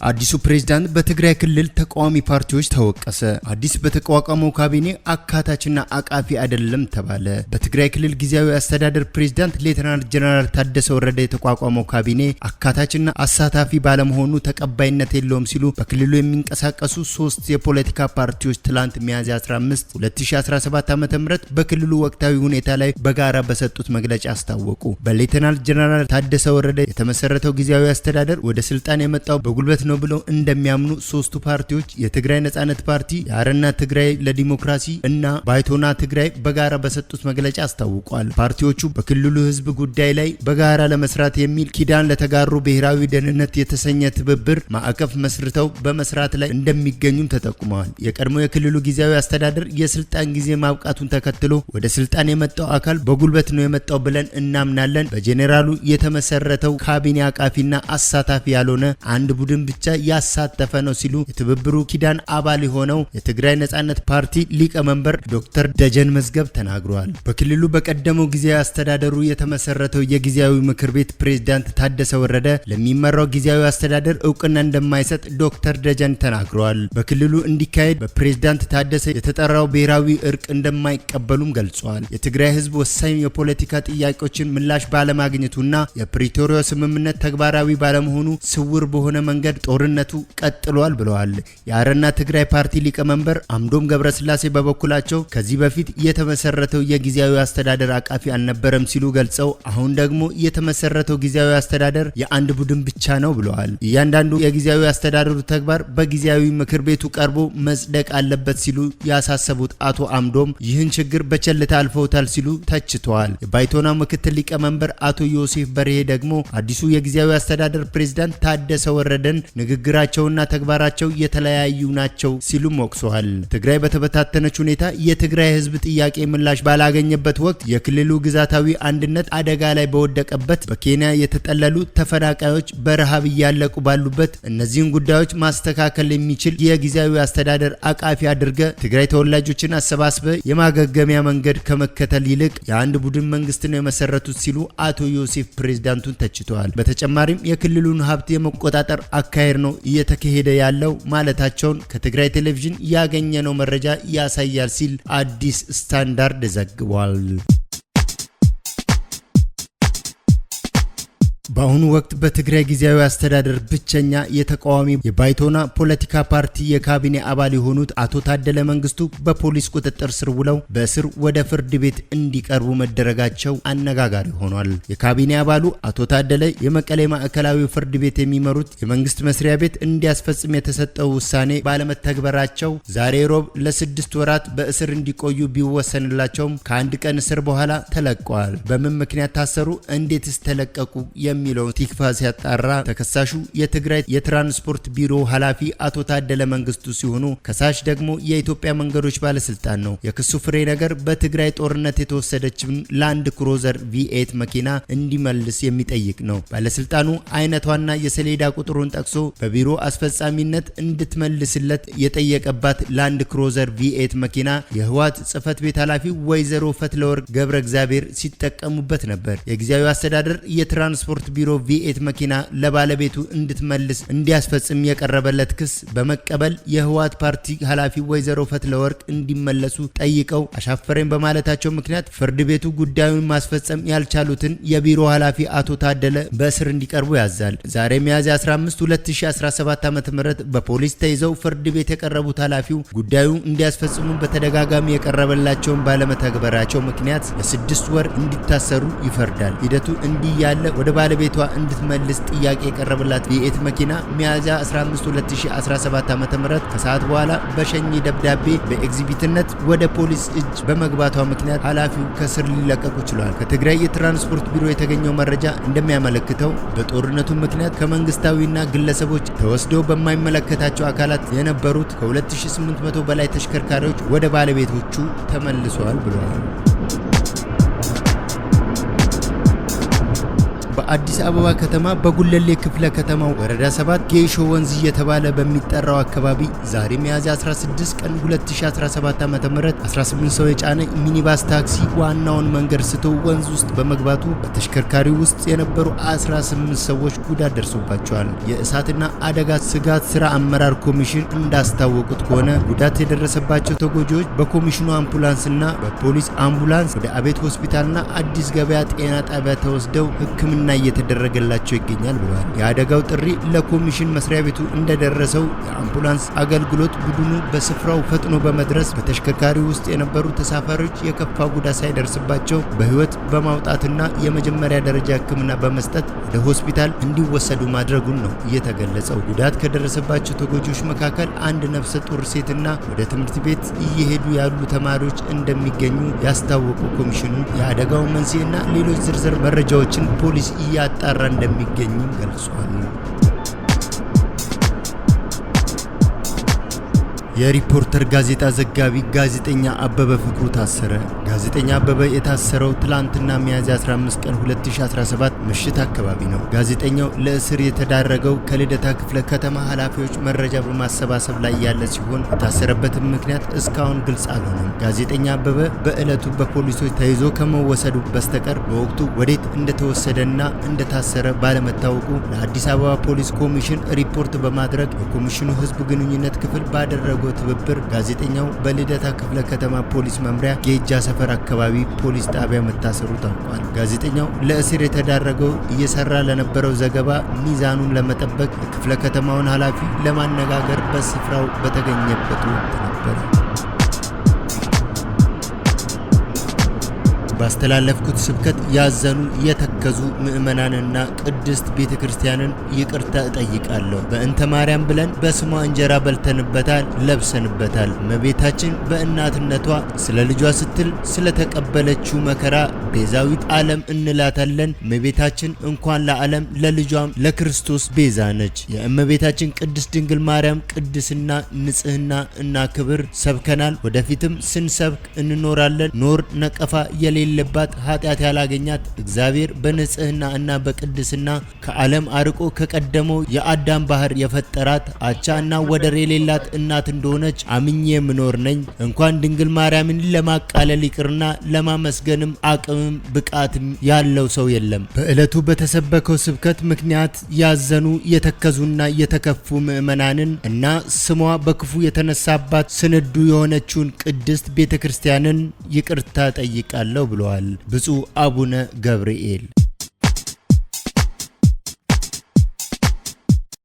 አዲሱ ፕሬዝዳንት በትግራይ ክልል ተቃዋሚ ፓርቲዎች ተወቀሰ። አዲስ በተቋቋመው ካቢኔ አካታችና አቃፊ አይደለም ተባለ። በትግራይ ክልል ጊዜያዊ አስተዳደር ፕሬዝዳንት ሌተናንት ጀነራል ታደሰ ወረደ የተቋቋመው ካቢኔ አካታችና አሳታፊ ባለመሆኑ ተቀባይነት የለውም ሲሉ በክልሉ የሚንቀሳቀሱ 3 የፖለቲካ ፓርቲዎች ትላንት ሚያዝያ 15 2017 ዓ.ም በክልሉ ወቅታዊ ሁኔታ ላይ በጋራ በሰጡት መግለጫ አስታወቁ። በሌተናንት ጀነራል ታደሰ ወረደ የተመሰረተው ጊዜያዊ አስተዳደር ወደ ስልጣን የመጣው በጉልበት ነው ብለው እንደሚያምኑ 3ቱ ፓርቲዎች የትግራይ ነጻነት ፓርቲ፣ የአረና ትግራይ ለዲሞክራሲ እና ባይቶና ትግራይ በጋራ በሰጡት መግለጫ አስታውቋል። ፓርቲዎቹ በክልሉ ህዝብ ጉዳይ ላይ በጋራ ለመስራት የሚል ኪዳን ለተጋሩ ብሔራዊ ደህንነት የተሰኘ ትብብር ማዕቀፍ መስርተው በመስራት ላይ እንደሚገኙም ተጠቁመዋል። የቀድሞ የክልሉ ጊዜያዊ አስተዳደር የስልጣን ጊዜ ማብቃቱን ተከትሎ ወደ ስልጣን የመጣው አካል በጉልበት ነው የመጣው ብለን እናምናለን። በጄኔራሉ የተመሰረተው ካቢኔ አቃፊና አሳታፊ ያልሆነ አንድ ቡድን ብቻ ያሳተፈ ነው ሲሉ የትብብሩ ኪዳን አባል የሆነው የትግራይ ነጻነት ፓርቲ ሊቀመንበር ዶክተር ደጀን መዝገብ ተናግረዋል። በክልሉ በቀደመው ጊዜያዊ አስተዳደሩ የተመሰረተው የጊዜያዊ ምክር ቤት ፕሬዝዳንት ታደሰ ወረደ ለሚመራው ጊዜያዊ አስተዳደር እውቅና እንደማይሰጥ ዶክተር ደጀን ተናግረዋል። በክልሉ እንዲካሄድ በፕሬዝዳንት ታደሰ የተጠራው ብሔራዊ እርቅ እንደማይቀበሉም ገልጸዋል። የትግራይ ህዝብ ወሳኝ የፖለቲካ ጥያቄዎችን ምላሽ ባለማግኘቱና የፕሪቶሪያ ስምምነት ተግባራዊ ባለመሆኑ ስውር በሆነ መንገድ ጦርነቱ ቀጥሏል ብለዋል። የአረና ትግራይ ፓርቲ ሊቀመንበር አምዶም ገብረስላሴ በበኩላቸው ከዚህ በፊት የተመሰረተው የጊዜያዊ አስተዳደር አቃፊ አልነበረም ሲሉ ገልጸው አሁን ደግሞ የተመሰረተው ጊዜያዊ አስተዳደር የአንድ ቡድን ብቻ ነው ብለዋል። እያንዳንዱ የጊዜያዊ አስተዳደሩ ተግባር በጊዜያዊ ምክር ቤቱ ቀርቦ መጽደቅ አለበት ሲሉ ያሳሰቡት አቶ አምዶም ይህን ችግር በቸልታ አልፈውታል ሲሉ ተችተዋል። የባይቶና ምክትል ሊቀመንበር አቶ ዮሴፍ በርሄ ደግሞ አዲሱ የጊዜያዊ አስተዳደር ፕሬዝዳንት ታደሰ ወረደን ንግግራቸውና ተግባራቸው የተለያዩ ናቸው ሲሉም ወቅሰዋል። ትግራይ በተበታተነች ሁኔታ የትግራይ ህዝብ ጥያቄ ምላሽ ባላገኘበት ወቅት የክልሉ ግዛታዊ አንድነት አደጋ ላይ በወደቀበት በኬንያ የተጠለሉ ተፈናቃዮች በረሃብ እያለቁ ባሉበት እነዚህን ጉዳዮች ማስተካከል የሚችል የጊዜያዊ አስተዳደር አቃፊ አድርገ ትግራይ ተወላጆችን አሰባስበ የማገገሚያ መንገድ ከመከተል ይልቅ የአንድ ቡድን መንግስት ነው የመሰረቱት ሲሉ አቶ ዮሴፍ ፕሬዝዳንቱን ተችተዋል። በተጨማሪም የክልሉን ሀብት የመቆጣጠር አካሄድ ነው እየተካሄደ ያለው ማለታቸውን ከትግራይ ቴሌቪዥን ያገኘነው መረጃ ያሳያል ሲል አዲስ ስታንዳርድ ዘግቧል። በአሁኑ ወቅት በትግራይ ጊዜያዊ አስተዳደር ብቸኛ የተቃዋሚ የባይቶና ፖለቲካ ፓርቲ የካቢኔ አባል የሆኑት አቶ ታደለ መንግስቱ በፖሊስ ቁጥጥር ስር ውለው በእስር ወደ ፍርድ ቤት እንዲቀርቡ መደረጋቸው አነጋጋሪ ሆኗል። የካቢኔ አባሉ አቶ ታደለ የመቀሌ ማዕከላዊ ፍርድ ቤት የሚመሩት የመንግስት መስሪያ ቤት እንዲያስፈጽም የተሰጠው ውሳኔ ባለመተግበራቸው ዛሬ ሮብ ለ6 ወራት በእስር እንዲቆዩ ቢወሰንላቸውም ከአንድ ቀን እስር በኋላ ተለቀዋል። በምን ምክንያት ታሰሩ? እንዴትስ ተለቀቁ? የሚለው ቲክፋ ሲያጣራ ተከሳሹ የትግራይ የትራንስፖርት ቢሮ ኃላፊ አቶ ታደለ መንግስቱ ሲሆኑ ከሳሽ ደግሞ የኢትዮጵያ መንገዶች ባለስልጣን ነው። የክሱ ፍሬ ነገር በትግራይ ጦርነት የተወሰደችውን ላንድ ክሩዘር V8 መኪና እንዲመልስ የሚጠይቅ ነው። ባለስልጣኑ አይነቷና የሰሌዳ ቁጥሩን ጠቅሶ በቢሮ አስፈጻሚነት እንድትመልስለት የጠየቀባት ላንድ ክሩዘር V8 መኪና የህወሓት ጽህፈት ቤት ኃላፊ ወይዘሮ ፈትለወርቅ ገብረ እግዚአብሔር ሲጠቀሙበት ነበር። የጊዜያዊ አስተዳደር የትራንስፖርት ቢሮ V8 መኪና ለባለቤቱ እንድትመልስ እንዲያስፈጽም የቀረበለት ክስ በመቀበል የህወሓት ፓርቲ ኃላፊ ወይዘሮ ፈትለወርቅ እንዲመለሱ ጠይቀው አሻፈረኝ በማለታቸው ምክንያት ፍርድ ቤቱ ጉዳዩን ማስፈጸም ያልቻሉትን የቢሮ ኃላፊ አቶ ታደለ በእስር እንዲቀርቡ ያዛል። ዛሬ ሚያዝያ 15 2017 ዓ.ም በፖሊስ ተይዘው ፍርድ ቤት የቀረቡት ኃላፊው ጉዳዩ እንዲያስፈጽሙ በተደጋጋሚ የቀረበላቸውን ባለመተግበራቸው ምክንያት ለ6 ወር እንዲታሰሩ ይፈርዳል። ሂደቱ እንዲህ ያለ ወደ ባለቤቷ እንድትመልስ ጥያቄ የቀረበላት V8 መኪና ሚያዝያ 15 2017 ዓ.ም ከሰዓት በኋላ በሸኝ ደብዳቤ በኤግዚቢትነት ወደ ፖሊስ እጅ በመግባቷ ምክንያት ኃላፊው ከስር ሊለቀቁ ችሏል። ከትግራይ የትራንስፖርት ቢሮ የተገኘው መረጃ እንደሚያመለክተው በጦርነቱ ምክንያት ከመንግስታዊና ግለሰቦች ተወስደው በማይመለከታቸው አካላት የነበሩት ከ2800 በላይ ተሽከርካሪዎች ወደ ባለቤቶቹ ተመልሰዋል ብለዋል። በአዲስ አበባ ከተማ በጉለሌ ክፍለ ከተማ ወረዳ 7 ጌሾ ወንዝ እየተባለ በሚጠራው አካባቢ ዛሬ ሚያዝያ 16 ቀን 2017 ዓ.ም 18 ሰው የጫነ ሚኒባስ ታክሲ ዋናውን መንገድ ስቶ ወንዝ ውስጥ በመግባቱ በተሽከርካሪው ውስጥ የነበሩ 18 ሰዎች ጉዳት ደርሶባቸዋል። የእሳትና አደጋ ስጋት ስራ አመራር ኮሚሽን እንዳስታወቁት ከሆነ ጉዳት የደረሰባቸው ተጎጂዎች በኮሚሽኑ አምቡላንስና በፖሊስ አምቡላንስ ወደ አቤት ሆስፒታልና አዲስ ገበያ ጤና ጣቢያ ተወስደው ሕክምና እየተደረገላቸው ይገኛል ብለዋል። የአደጋው ጥሪ ለኮሚሽን መስሪያ ቤቱ እንደደረሰው የአምቡላንስ አገልግሎት ቡድኑ በስፍራው ፈጥኖ በመድረስ በተሽከርካሪ ውስጥ የነበሩ ተሳፋሪዎች የከፋ ጉዳት ሳይደርስባቸው በህይወት በማውጣትና የመጀመሪያ ደረጃ ሕክምና በመስጠት ወደ ሆስፒታል እንዲወሰዱ ማድረጉን ነው የተገለጸው። ጉዳት ከደረሰባቸው ተጎጂዎች መካከል አንድ ነፍሰ ጡር ሴትና ወደ ትምህርት ቤት እየሄዱ ያሉ ተማሪዎች እንደሚገኙ ያስታወቁ ኮሚሽኑ የአደጋው መንስኤና ሌሎች ዝርዝር መረጃዎችን ፖሊስ እያጣራ እንደሚገኝ ገልጿል። የሪፖርተር ጋዜጣ ዘጋቢ ጋዜጠኛ አበበ ፍቅሩ ታሰረ። ጋዜጠኛ አበበ የታሰረው ትላንትና ሚያዝያ 15 ቀን 2017 ምሽት አካባቢ ነው። ጋዜጠኛው ለእስር የተዳረገው ከልደታ ክፍለ ከተማ ኃላፊዎች መረጃ በማሰባሰብ ላይ ያለ ሲሆን የታሰረበትም ምክንያት እስካሁን ግልጽ አልሆነም። ጋዜጠኛ አበበ በዕለቱ በፖሊሶች ተይዞ ከመወሰዱ በስተቀር በወቅቱ ወዴት እንደተወሰደና እንደታሰረ ባለመታወቁ ለአዲስ አበባ ፖሊስ ኮሚሽን ሪፖርት በማድረግ የኮሚሽኑ ሕዝብ ግንኙነት ክፍል ባደረገው ትብብር ጋዜጠኛው በልደታ ክፍለ ከተማ ፖሊስ መምሪያ ጌጃ ሰፈር አካባቢ ፖሊስ ጣቢያ መታሰሩ ታውቋል። ጋዜጠኛው ለእስር የተዳረገው እየሰራ ለነበረው ዘገባ ሚዛኑን ለመጠበቅ የክፍለ ከተማውን ኃላፊ ለማነጋገር በስፍራው በተገኘበት ወቅት ነበር። ባስተላለፍኩት ስብከት ያዘኑ የተከዙ ምእመናንና ቅድስት ቤተክርስቲያንን ይቅርታ እጠይቃለሁ። በእንተ ማርያም ብለን በስሟ እንጀራ በልተንበታል፣ ለብሰንበታል። እመቤታችን በእናትነቷ ስለ ልጇ ስትል ስለተቀበለችው መከራ ቤዛዊት ዓለም እንላታለን። እመቤታችን እንኳን ለዓለም ለልጇም ለክርስቶስ ቤዛ ነች። የእመቤታችን ቅድስት ድንግል ማርያም ቅድስና፣ ንጽህና እና ክብር ሰብከናል። ወደፊትም ስንሰብክ እንኖራለን። ኖር ነቀፋ የሌለባት ኃጢአት ያላገኛት እግዚአብሔር በንጽህና እና በቅድስና ከዓለም አርቆ ከቀደመው የአዳም ባህር የፈጠራት አቻ እና ወደር የሌላት እናት እንደሆነች አምኜ የምኖር ነኝ። እንኳን ድንግል ማርያምን ለማቃለል ይቅርና ለማመስገንም አቅምም ብቃትም ያለው ሰው የለም። በዕለቱ በተሰበከው ስብከት ምክንያት ያዘኑ የተከዙና የተከፉ ምእመናንን እና ስሟ በክፉ የተነሳባት ስንዱ የሆነችውን ቅድስት ቤተክርስቲያንን ይቅርታ ጠይቃለሁ ብለዋል ብፁዕ አቡነ ገብርኤል።